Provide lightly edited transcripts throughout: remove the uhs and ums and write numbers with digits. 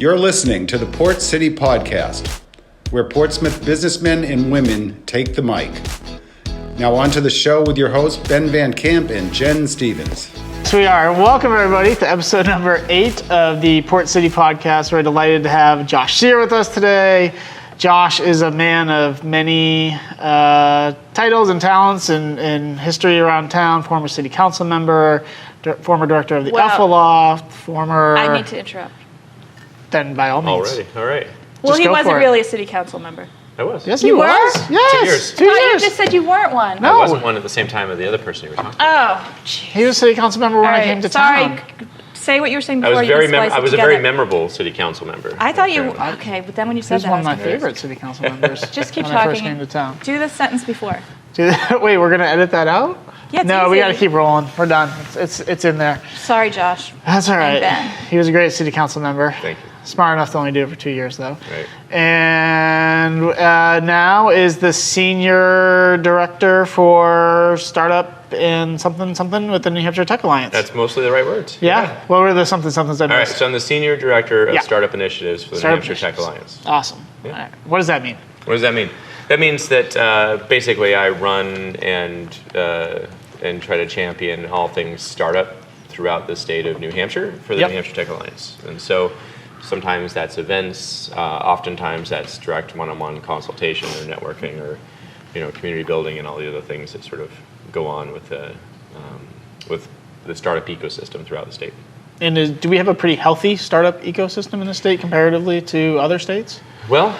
You're listening to the Port City Podcast, where Portsmouth businessmen and women take the mic. Now on to the show with your hosts, Ben Van Camp and Jen Stevens. So we are. Welcome, everybody, to episode number 8 of the Port City Podcast. We're delighted to have Josh Cyr with us today. Josh is a man of many titles and talents in history around town. Former city council member, former director of the Alpha Law, former... I need to interrupt. Then by all means. Already, all right. Well, Just he go wasn't for it. really a city council member. I was. Yes, You he were? was. Yes. 2 years. 2 I thought years. you just said you weren't one. No. I wasn't one at the same time as the other person you were talking about. Oh, jeez. He was city council member when All I right, came to sorry. town. Say what you were saying I before was you very splice it I was a together. very memorable city council member. I thought you... apparently. Okay, but then when you He said was that, one of I my was confused. favorite city council members. Just keep when I first talking. came to town. Do the sentence before. Wait, we're gonna edit that out? Yeah, it's No, we easy. gotta keep rolling. We're done. It's in there. Sorry, Josh. That's all right. Ben. He was a great city council member. Thank you. Smart enough to only do it for 2 years, though. Right. And now is the senior director for startup and something with the New Hampshire Tech Alliance. That's mostly the right words. yeah. What were the somethings I All right, missed? so I'm the senior director of Yeah. startup initiatives for the Startup New Hampshire Tech initiatives. Alliance. Awesome. Yeah. All right. What does that mean? What does that mean? That means that basically I run and try to champion all things startup throughout the state of New Hampshire for the Yep. New Hampshire Tech Alliance. And so sometimes that's events, oftentimes that's direct one-on-one consultation or networking or community building and all the other things that sort of go on with the startup ecosystem throughout the state. And do we have a pretty healthy startup ecosystem in the state comparatively to other states? Well,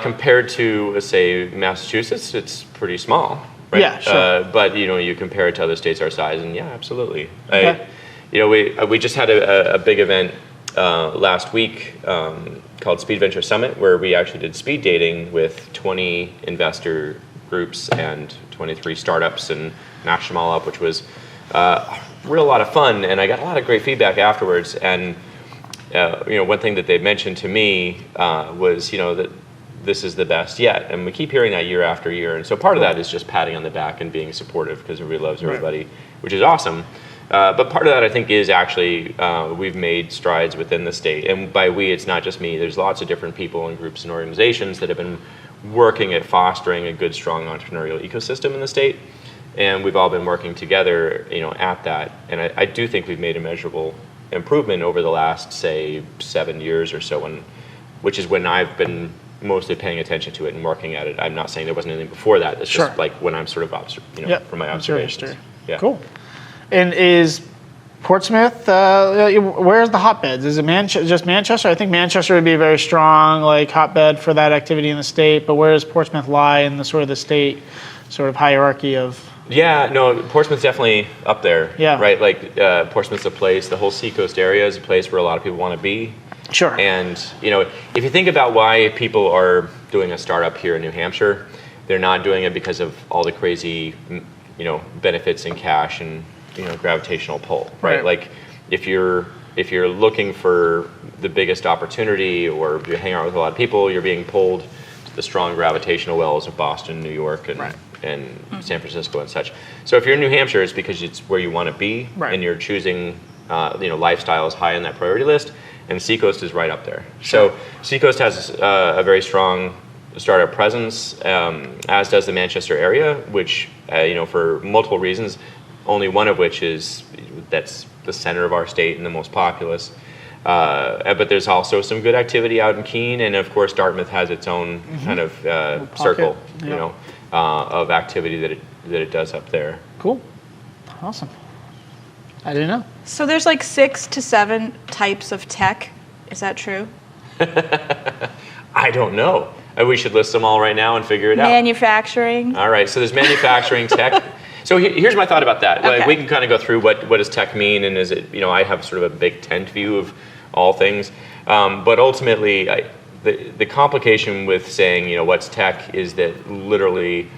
compared to, say, Massachusetts, it's pretty small, right? Yeah, sure. But you compare it to other states our size, and yeah, absolutely. Okay. We just had a big event last week called Speed Venture Summit, where we actually did speed dating with 20 investor groups and 23 startups and matched them all up, which was a real lot of fun, and I got a lot of great feedback afterwards. And one thing that they mentioned to me was that this is the best yet, and we keep hearing that year after year. And so part of that is just patting on the back and being supportive because everybody loves everybody, which is awesome. But part of that, I think, is actually we've made strides within the state. And by we, it's not just me. There's lots of different people and groups and organizations that have been working at fostering a good, strong entrepreneurial ecosystem in the state. And we've all been working together, at that. And I do think we've made a measurable improvement over the last, say, 7 years or so, which is when I've been mostly paying attention to it and working at it. I'm not saying there wasn't anything before that. It's Sure. just like when I'm sort of, from my That's your observations. history. Yeah. Cool. And is Portsmouth, where's the hotbeds? Is it just Manchester? I think Manchester would be a very strong hotbed for that activity in the state, but where does Portsmouth lie in the sort of the state sort of hierarchy of... Yeah, no, Portsmouth's definitely up there. Yeah. Right, Portsmouth's a place, the whole Seacoast area is a place where a lot of people want to be. Sure. And, if you think about why people are doing a startup here in New Hampshire, they're not doing it because of all the crazy, benefits and cash and, gravitational pull, right? Right. If you're looking for the biggest opportunity or you hang out with a lot of people, you're being pulled to the strong gravitational wells of Boston, New York, and San Francisco and such. So if you're in New Hampshire, it's because it's where you want to be, Right. and you're choosing, lifestyles high on that priority list, and Seacoast is right up there. Sure. So Seacoast has a very strong startup presence, as does the Manchester area, which, for multiple reasons, only one of which is that's the center of our state and the most populous. But there's also some good activity out in Keene, and of course Dartmouth has its own kind of circle, Yeah. of activity that it does up there. Cool. Awesome. I didn't know. So there's 6 to 7 types of tech. Is that true? I don't know. We should list them all right now and figure it out. Manufacturing. All right, so there's manufacturing tech. So here's my thought about that. Okay. We can kind of go through what does tech mean, and is it, I have sort of a big tent view of all things. But ultimately, the complication with saying, what's tech is that literally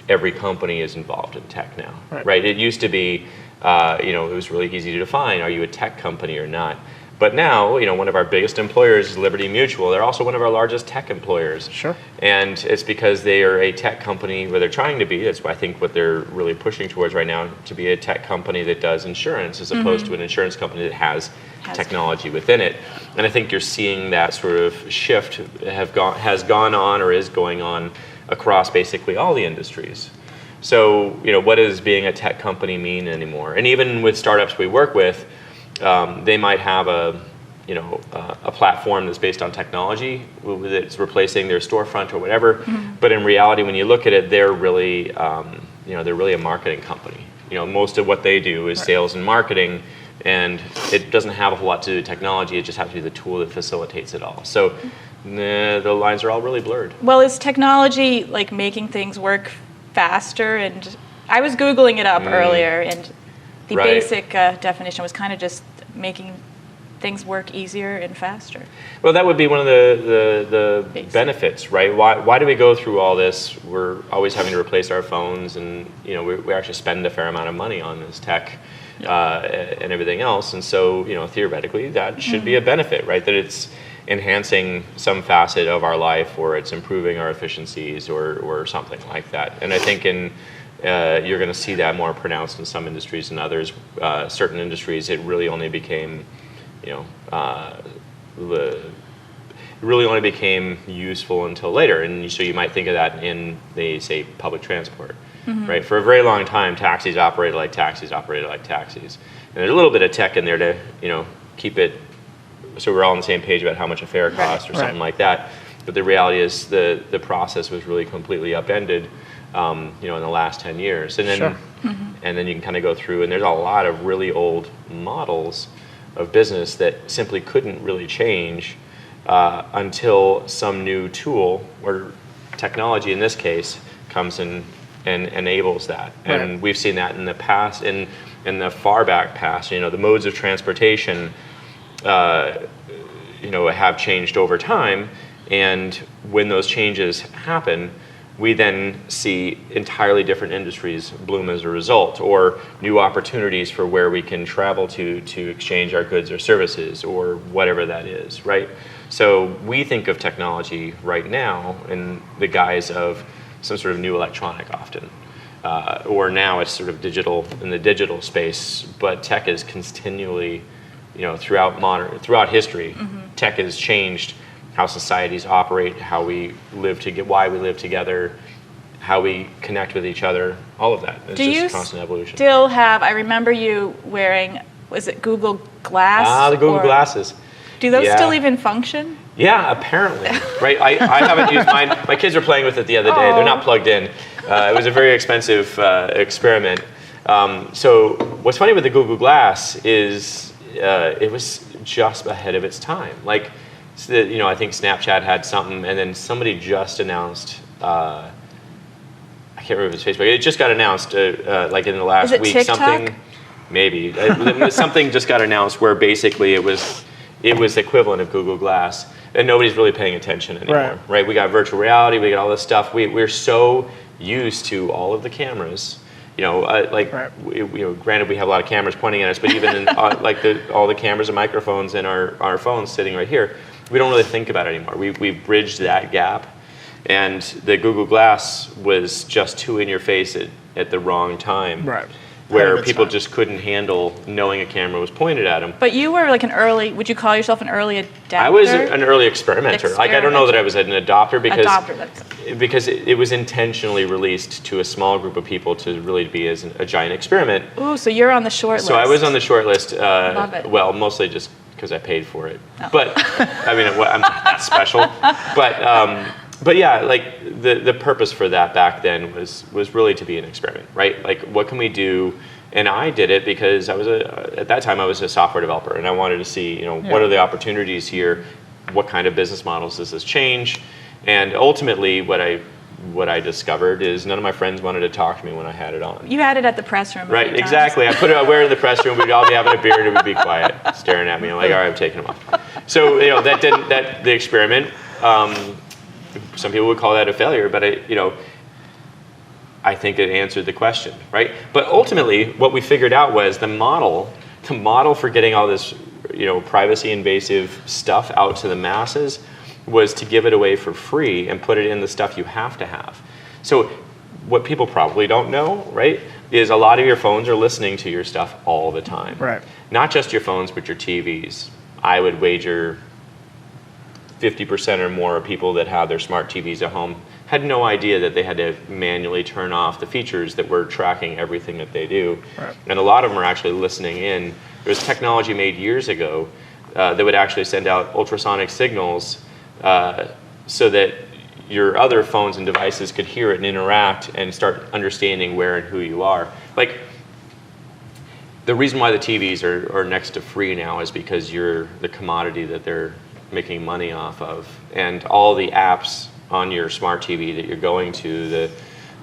every company is involved in tech now, right? It used to be, it was really easy to define, are you a tech company or not? But now, one of our biggest employers is Liberty Mutual. They're also one of our largest tech employers. Sure. And it's because they are a tech company where they're trying to be. That's, I think, what they're really pushing towards right now, to be a tech company that does insurance as opposed to an insurance company that has technology within it. And I think you're seeing that sort of shift has gone on or is going on across basically all the industries. So, what does being a tech company mean anymore? And even with startups we work with, they might have a platform that's based on technology that's replacing their storefront or whatever. Mm-hmm. But in reality, when you look at it, they're really, they're really a marketing company. Most of what they do is sales and marketing, and it doesn't have a whole lot to do with technology. It just has to be the tool that facilitates it all. So the lines are all really blurred. Well, is technology like making things work faster? And I was Googling it up earlier, and the basic definition was kind of just making things work easier and faster. Well, that would be one of the benefits, right? Why do we go through all this? We're always having to replace our phones, and we actually spend a fair amount of money on this tech and everything else. And so, theoretically, that should be a benefit, right? That it's enhancing some facet of our life, or it's improving our efficiencies, or something like that. And I think you're going to see that more pronounced in some industries than others. Certain industries, it really only became really only became useful until later. And so you might think of that in, say, public transport, right? For a very long time, taxis operated like taxis. And there's a little bit of tech in there to, keep it so we're all on the same page about how much a fare costs or something like that. But the reality is the process was really completely upended, in the last 10 years. And then, and then you can kind of go through, and there's a lot of really old models of business that simply couldn't really change until some new tool, or technology in this case, comes in and enables that. Right. And we've seen that in the past, in the far back past. The modes of transportation, have changed over time, and when those changes happen, we then see entirely different industries bloom as a result, or new opportunities for where we can travel to exchange our goods or services, or whatever that is, right? So we think of technology right now in the guise of some sort of new electronic often, or now it's sort of digital, in the digital space, but tech is continually, throughout history, tech has changed how societies operate, how we live why we live together, how we connect with each other, all of that. It's just constant evolution. Still have, I remember you wearing, was it Google Glass? The Google Glasses. Do those still even function? Yeah, apparently, right? I haven't used mine. My kids were playing with it the other day. They're not plugged in. It was a very expensive experiment. So what's funny with the Google Glass is it was just ahead of its time. Like, I think Snapchat had something, and then somebody just announced, I can't remember if it's Facebook, it just got announced like in the last week. TikTok? Something, maybe. Something just got announced where basically it was the equivalent of Google Glass, and nobody's really paying attention anymore, right? We got virtual reality, we got all this stuff. We're so used to all of the cameras. Granted, we have a lot of cameras pointing at us, but even in all the cameras and microphones in our phones sitting right here, we don't really think about it anymore. We've bridged that gap, and the Google Glass was just too in your face at the wrong time, right? Where people just couldn't handle knowing a camera was pointed at them. But you were like would you call yourself an early adapter? I was an early experimenter. Like, I don't know that I was an adopter because it was intentionally released to a small group of people to really be as a giant experiment. Ooh, so you're on the short list. So I was on the short list. Love it. Well, mostly just because I paid for it. Oh. But, I mean, I'm not that special. But yeah, like the purpose for that back then was really to be an experiment, right? Like, what can we do? And I did it because at that time I was a software developer, and I wanted to see, what are the opportunities here? What kind of business models does this change? And ultimately, what I discovered is none of my friends wanted to talk to me when I had it on. You had it at the press room. Right, exactly. I put it. I wear it in the press room. We'd all be having a beer, and it would be quiet, staring at me. I'm like, all right, I'm taking them off. So the experiment. Some people would call that a failure, but I think it answered the question, right? But ultimately, what we figured out was the model for getting all this, privacy invasive stuff out to the masses was to give it away for free and put it in the stuff you have to have. So what people probably don't know, right? is a lot of your phones are listening to your stuff all the time. Right. Not just your phones, but your TVs. I would wager 50% or more of people that have their smart TVs at home had no idea that they had to manually turn off the features that were tracking everything that they do. Right. And a lot of them are actually listening in. There was technology made years ago that would actually send out ultrasonic signals so that your other phones and devices could hear it and interact and start understanding where and who you are. Like, the reason why the TVs are next to free now is because you're the commodity that they're making money off of. And all the apps on your smart TV that you're going to,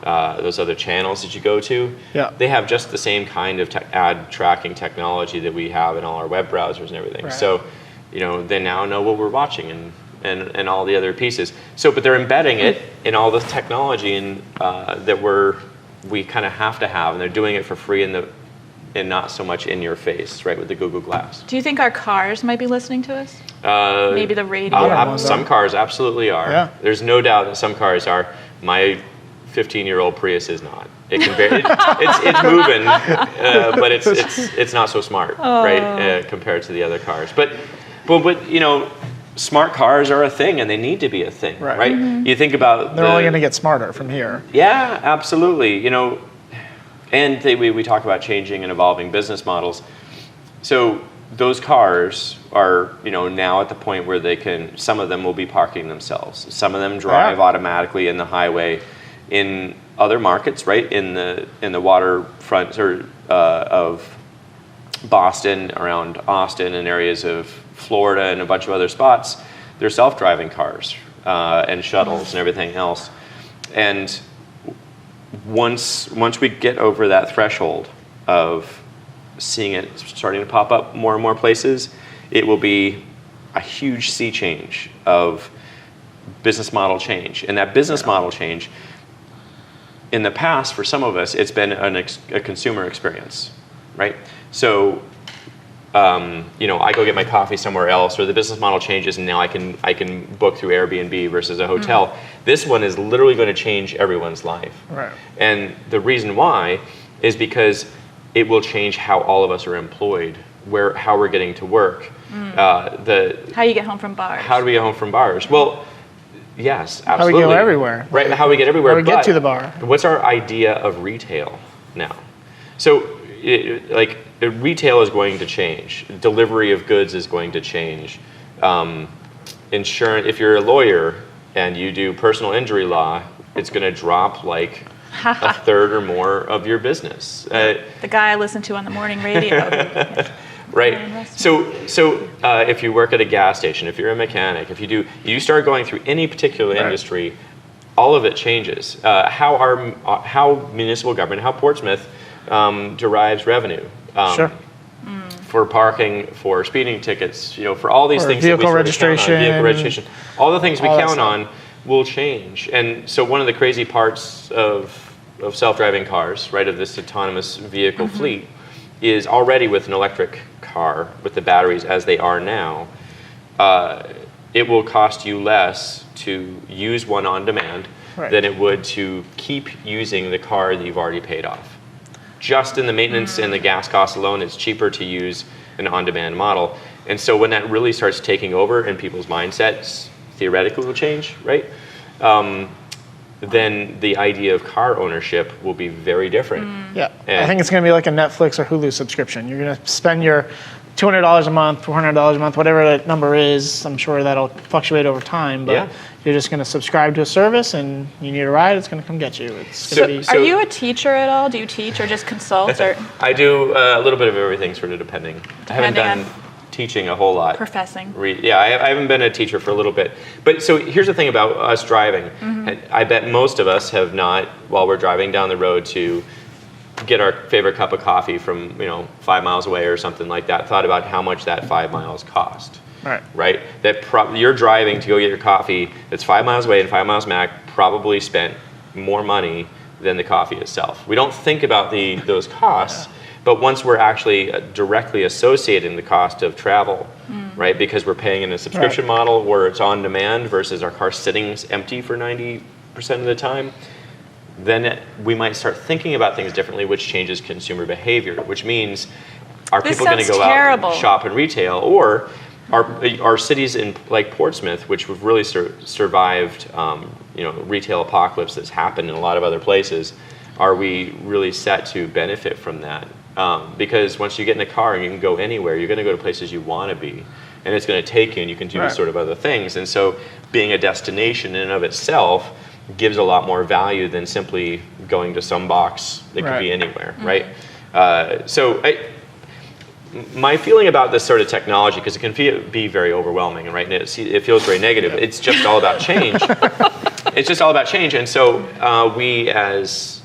those other channels that you go to, they have just the same kind of ad tracking technology that we have in all our web browsers and everything. Right. So, they now know what we're watching and all the other pieces. So, but they're embedding it in all this technology and that we kind of have to have, and they're doing it for free and not so much in your face, right, with the Google Glass. Do you think our cars might be listening to us? Maybe the radio. Some cars absolutely are. Yeah. There's no doubt that some cars are. My 15-year-old Prius is not. It can it's moving, but it's not so smart, right, compared to the other cars. But smart cars are a thing, and they need to be a thing, right? Mm-hmm. You think about they're only going to get smarter from here. Yeah, absolutely. And we talk about changing and evolving business models. So those cars are, now at the point where some of them will be parking themselves. Some of them drive automatically in the highway. In other markets, right, in the waterfront of Boston, around Austin, and areas of Florida and a bunch of other spots, they're self-driving cars and shuttles and everything else. And once we get over that threshold of seeing it starting to pop up more and more places, it will be a huge sea change of business model change. And that business model change, in the past, for some of us, it's been a consumer experience, right? So, I go get my coffee somewhere else, or the business model changes, and now I can book through Airbnb versus a hotel. Mm-hmm. This one is literally going to change everyone's life. Right. And the reason why is because it will change how all of us are employed, how we're getting to work. How you get home from bars. How do we get home from bars? Well, yes, absolutely. How we go everywhere. Right, how we get everywhere. How we get to the bar. What's our idea of retail now? So, retail is going to change. Delivery of goods is going to change. Insurance, if you're a lawyer and you do personal injury law, it's going to drop like a third or more of your business. The guy I listen to on the morning radio. Right. So if you work at a gas station, if you're a mechanic, if you start going through any particular industry, all of it changes. How municipal government, how Portsmouth derives revenue. For parking, for speeding tickets, for all these things. Vehicle that we registration. Vehicle registration. All the things we count on will change. And so one of the crazy parts of self-driving cars, right, of this autonomous vehicle fleet, is already with an electric car, with the batteries as they are now, it will cost you less to use one on demand than it would to keep using the car that you've already paid off. Just in the maintenance and the gas costs alone, it's cheaper to use an on-demand model. And so when that really starts taking over and people's mindsets theoretically will change, right? Then the idea of car ownership will be very different. Yeah, I think it's going to be like a Netflix or Hulu subscription. You're going to spend your $200 a month, $400 a month, whatever that number is. I'm sure that'll fluctuate over time, but you're just going to subscribe to a service, and you need a ride, it's going to come get you. Are you a teacher at all? Do you teach or just consult? Or? I do a little bit of everything, sort of depending. I haven't done teaching a whole lot. Professing. I haven't been a teacher for a little bit. But so here's the thing about us driving. I bet most of us have not, while we're driving down the road to get our favorite cup of coffee from 5 miles away or something like that, thought about how much that 5 miles cost. Right? You're driving to go get your coffee that's 5 miles away and 5 miles back, probably spent more money than the coffee itself. We don't think about those costs, but once we're actually directly associating the cost of travel, right? Because we're paying in a subscription model where it's on demand versus our car sitting empty for 90% of the time, then we might start thinking about things differently, which changes consumer behavior, which means are This people going to sounds go terrible. out and shop in retail, or are cities in like Portsmouth, which have really survived retail apocalypse that's happened in a lot of other places, are we really set to benefit from that? Because once you get in a car and you can go anywhere, you're going to go to places you want to be, and it's going to take you, and you can do sort of other things. And so being a destination in and of itself gives a lot more value than simply going to some box that could be anywhere, right? My feeling about this sort of technology, because it can be very overwhelming, right? And it feels very negative. It's just all about change. It's just all about change. And so we as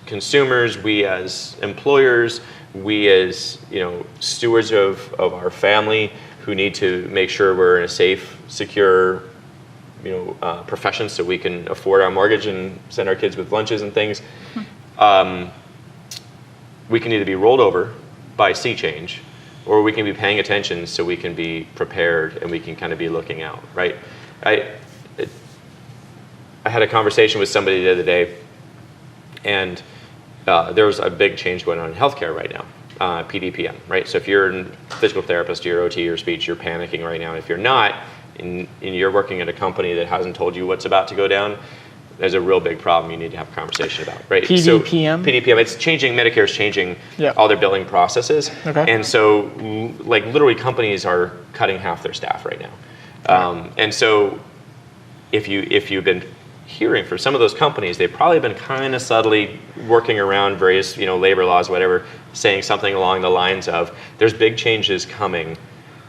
consumers, we as employers, we as stewards of our family who need to make sure we're in a safe, secure profession so we can afford our mortgage and send our kids with lunches and things. We can either be rolled over by sea change, or we can be paying attention so we can be prepared and we can kind of be looking out, right? I had a conversation with somebody the other day, and there was a big change going on in healthcare right now, PDPM, right? So if you're a physical therapist, you're OT or speech, you're panicking right now. If you're not, and you're working at a company that hasn't told you what's about to go down, there's a real big problem you need to have a conversation about, right? PDPM? So, PDPM, it's changing, Medicare's changing all their billing processes. Okay. And so, like, literally companies are cutting half their staff right now. And so, if you've been hearing from some of those companies, they've probably been kind of subtly working around various, labor laws, whatever, saying something along the lines of, there's big changes coming,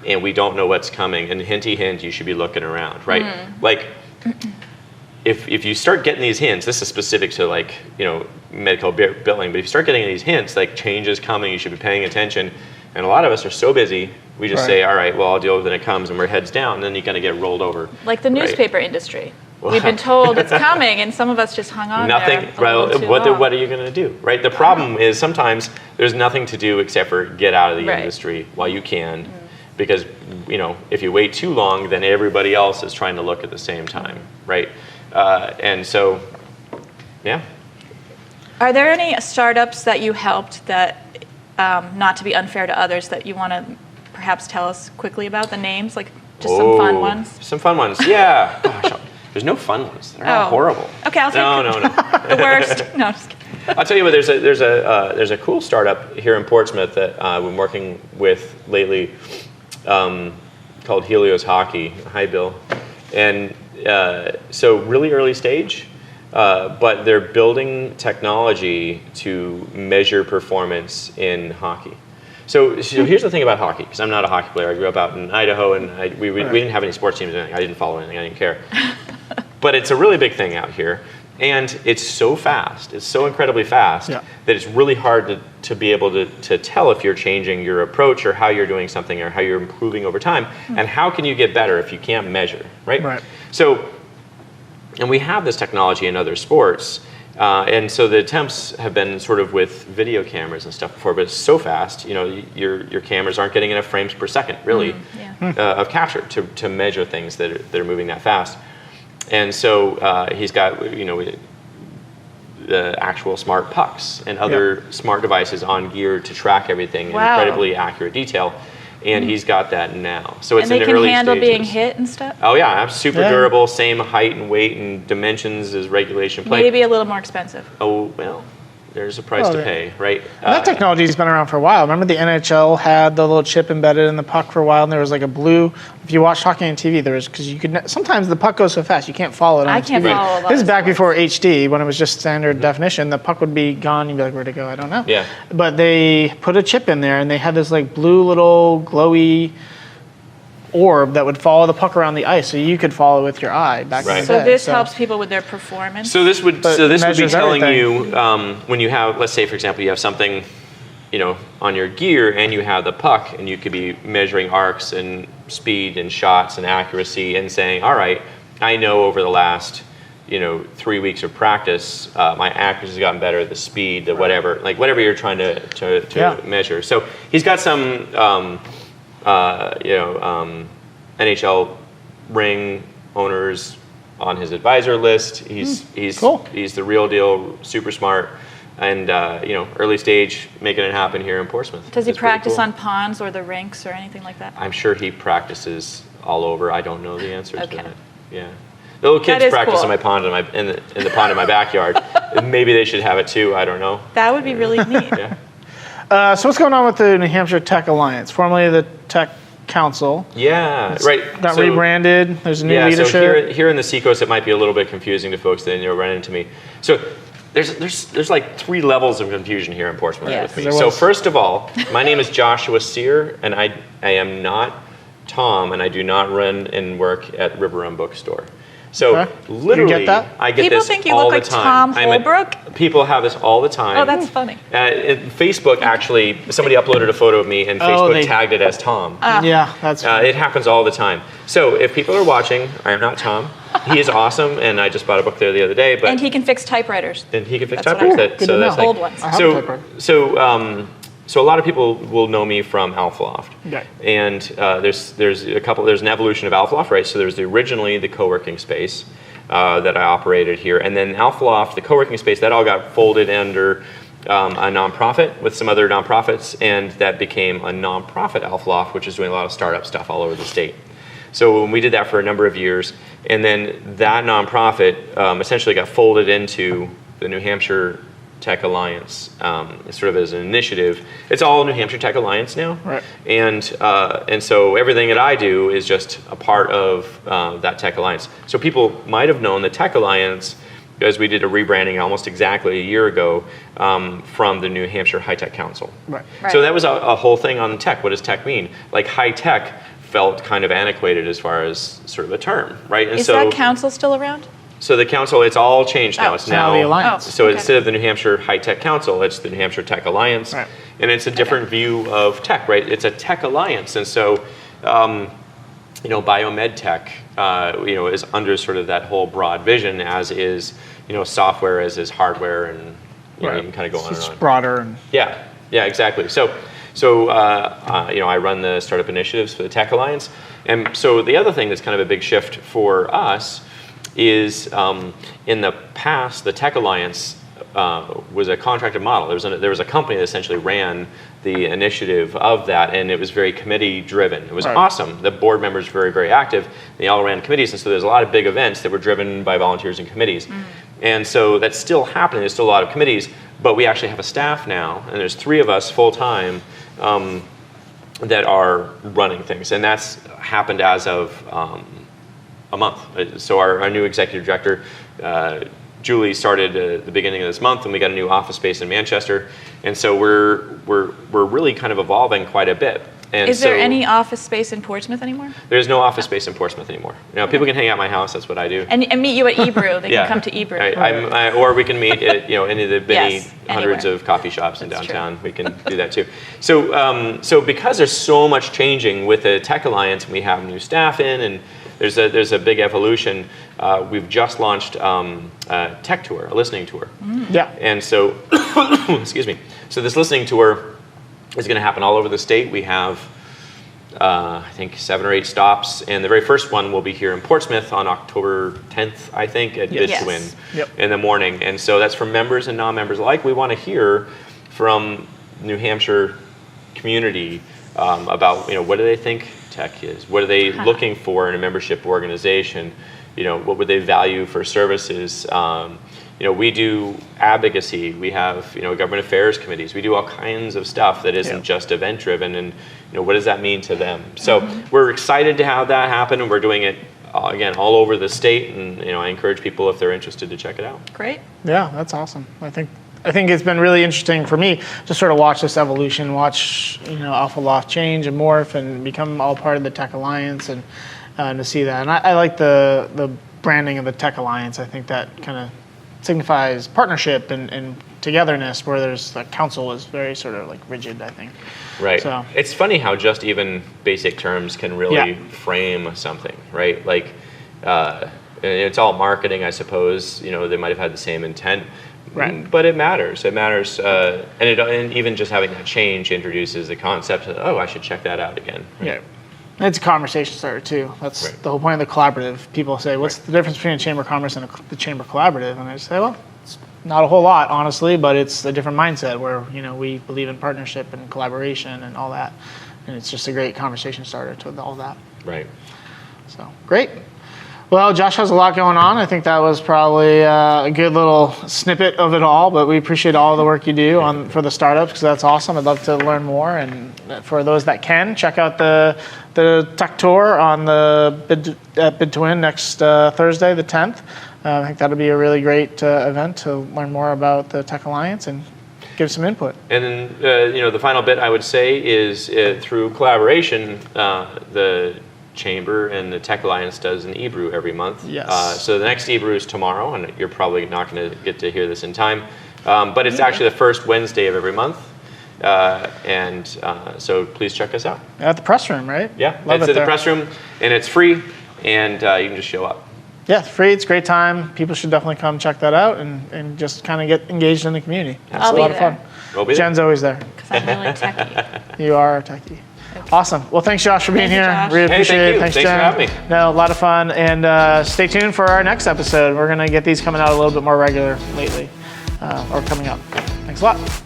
and we don't know what's coming, and hinty hint, you should be looking around, right? Like, if you start getting these hints, this is specific to medical billing, but if you start getting these hints, like change is coming, you should be paying attention. And a lot of us are so busy, we just say, all right, well, I'll deal with it when it comes, and we're heads down, and then you kind of get rolled over. Like the newspaper industry. We've been told it's coming, and some of us just hung on nothing. What are you going to do, right? The problem is sometimes there's nothing to do except for get out of the industry while you can, because if you wait too long, then everybody else is trying to look at the same time, right? And so, Are there any startups that you helped that, not to be unfair to others, that you want to perhaps tell us quickly about the names, like just some fun ones? Some fun ones, yeah. Gosh, there's no fun ones. They're all horrible. Okay, I'll take No. the worst. No, I'm just kidding. I'll tell you what. There's a cool startup here in Portsmouth that I've been working with lately, called Helios Hockey. Hi, Bill. And so really early stage, but they're building technology to measure performance in hockey. So here's the thing about hockey, because I'm not a hockey player. I grew up out in Idaho, and we didn't have any sports teams or anything. I didn't follow anything. I didn't care. But it's a really big thing out here, and it's so fast. It's so incredibly fast that it's really hard to be able to tell if you're changing your approach or how you're doing something or how you're improving over time. And how can you get better if you can't measure, right? So, and we have this technology in other sports. And so the attempts have been sort of with video cameras and stuff before, but it's so fast, your cameras aren't getting enough frames per second, really, of capture to measure things that are moving that fast. And so he's got, the actual smart pucks and other smart devices on gear to track everything in incredibly accurate detail. And he's got that now. So it's in the early stages. And they can handle being hit and stuff? Oh yeah, super durable, same height and weight and dimensions as regulation plate. Maybe a little more expensive. Oh, well, there's a price to pay, right? That technology's been around for a while. Remember the NHL had the little chip embedded in the puck for a while, and there was like a blue. If you watched hockey on TV, there was, because you could sometimes the puck goes so fast you can't follow it on TV. I can't follow a lot. This is back before HD, when it was just standard definition. The puck would be gone. You'd be like, where'd it go? I don't know. Yeah. But they put a chip in there, and they had this like blue little glowy orb that would follow the puck around the ice, so you could follow with your eye back in the day. So this helps people with their performance? So this would be telling everything. you when you have, let's say for example, you have something on your gear and you have the puck, and you could be measuring arcs and speed and shots and accuracy and saying, all right, I know over the last 3 weeks of practice, my accuracy has gotten better, the speed, the whatever you're trying to measure. So he's got some NHL ring owners on his advisor list. He's Cool. He's the real deal, super smart, and early stage making it happen here in Portsmouth. Does he It's pretty practice cool. on ponds or the rinks or anything like that? I'm sure he practices all over. I don't know the answer to Okay. that. Yeah. The little kids That is practice cool. in my pond in the pond in my backyard. Maybe they should have it too. I don't know. That would be really neat. Yeah. So what's going on with the New Hampshire Tech Alliance, formerly the Tech Council? Yeah. Right. Got So- rebranded. There's a new Yeah, leadership. so here in the Seacoast, it might be a little bit confusing to folks that run into me. So there's like 3 levels of confusion here in Portsmouth Yes. with me. There So was. first of all, my name is Joshua Cyr, and I am not Tom, and I do not run and work at River Run Bookstore. So Okay. literally, You get that? I get People this think you all look the like time. Tom Holbrook. People have this all the time. Oh, that's funny. Facebook actually, somebody uploaded a photo of me, and Facebook tagged it as Tom. Yeah, that's It happens all the time. So if people are watching, I am not Tom. He is awesome, and I just bought a book there the other day. But And he can fix typewriters. and he can fix That's what I typewriters. heard. Good to know. That's like- Old ones. I have a typewriter. So a lot of people will know me from AlphaLoft. Okay. And there's an evolution of AlphaLoft, right? So there's originally the co-working space that I operated here, and then AlphaLoft, the co-working space, that all got folded under a nonprofit with some other nonprofits, and that became a nonprofit AlphaLoft, which is doing a lot of startup stuff all over the state. So we did that for a number of years, and then that nonprofit essentially got folded into the New Hampshire Tech Alliance, sort of as an initiative. It's all New Hampshire Tech Alliance now, Right. and so everything that I do is just a part of that Tech Alliance. So people might have known the Tech Alliance because we did a rebranding almost exactly a year ago from the New Hampshire High Tech Council. Right. So that was a whole thing on tech. What does tech mean? Like high tech felt kind of antiquated as far as sort of a term, right? And Is so that council still around? so the council, it's all changed now. Oh. It's Now now the Alliance. Oh. So Okay. instead of the New Hampshire High Tech Council, it's the New Hampshire Tech Alliance, Right. and it's a different view of tech, right? It's a tech alliance, and so biomed tech, is under sort of that whole broad vision, as is software, as is hardware, and you can kind of go on and It's on. broader and Yeah, exactly. So I run the startup initiatives for the Tech Alliance, and so the other thing that's kind of a big shift for us is in the past, the Tech Alliance was a contracted model. There was a company that essentially ran the initiative of that, and it was very committee driven. It was Right. awesome. The board members were very, very active. They all ran committees, and so there's a lot of big events that were driven by volunteers and committees. And so that's still happening. There's still a lot of committees, but we actually have a staff now, and there's 3 of us full time that are running things, and that's happened as of a month. So our new executive director, Julie, started at the beginning of this month, and we got a new office space in Manchester, and so we're really kind of evolving quite a bit. And Is there so any office space in Portsmouth anymore? There's no office space in Portsmouth anymore. People can hang out at my house. That's what I do. And meet you at Ebrew. They can come to Ebrew. Or we can meet at any of the many Yes, hundreds anywhere. of coffee shops in That's true. downtown. We can do that too. So because there's so much changing with the Tech Alliance, and we have new staff in, and there's a big evolution. We've just launched a tech tour, a listening tour, yeah. and so excuse me. So this listening tour is going to happen all over the state. We have I think 7 or 8 stops, and the very first one will be here in Portsmouth on October 10th, I think, at Yes. Bid to Win Yep. in the morning. And so that's for members and non-members alike. We want to hear from New Hampshire community about what do they think tech is? What are they looking for in a membership organization? What would they value for services? We do advocacy. We have government affairs committees. We do all kinds of stuff that isn't just event driven, and what does that mean to them? So we're excited to have that happen, and we're doing it again all over the state. And I encourage people, if they're interested, to check it out. Great. Yeah, that's awesome. I think it's been really interesting for me to sort of watch this evolution, watch AlphaLoft change and morph and become all part of the Tech Alliance, and to see that. And I like the branding of the Tech Alliance. I think that kind of signifies partnership and togetherness, where there's the council is very sort of like rigid, I think. Right. So- It's funny how just even basic terms can really Yeah. frame something, right? Like, it's all marketing, I suppose. They might have had the same intent, Right. but it matters. It matters, and even just having that change introduces the concept of, I should check that out again. Yeah. It's a conversation starter too. That's Right. the whole point of the collaborative. People say, what's the difference between a Chamber of Commerce and the Chamber Collaborative? And I say, well, it's not a whole lot, honestly, but it's a different mindset where, we believe in partnership and collaboration and all that. And it's just a great conversation starter to all that. Right. So, great. Well, Josh has a lot going on. I think that was probably a good little snippet of it all, but we appreciate all the work you do for the startups because that's awesome. I'd love to learn more. And for those that can, check out the tech tour on the BidTwin next Thursday, the 10th. I think that'll be a really great event to learn more about the Tech Alliance and give some input. And then, the final bit I would say is through collaboration, the Chamber and the Tech Alliance does an e-brew every month. Yes. So the next e-brew is tomorrow, and you're probably not going to get to hear this in time, but it's actually the first Wednesday of every month. So please check us out. At the press room, right? Yeah, Love it's it at the there. press room, and it's free, and you can just show up. Yeah, it's free. It's a great time. People should definitely come check that out and just kind of get engaged in the community. It's I'll a be lot of there. fun. We'll be there. Jen's always there. Because I'm really techie. You are a techie. Awesome. Well, thanks, Josh, for being Thank you, here. Josh. Really Hey, appreciate thank it. you. Thanks, Thanks Jen. for having me. No, a lot of fun. And stay tuned for our next episode. We're going to get these coming out a little bit more regular lately, or coming up. Thanks a lot.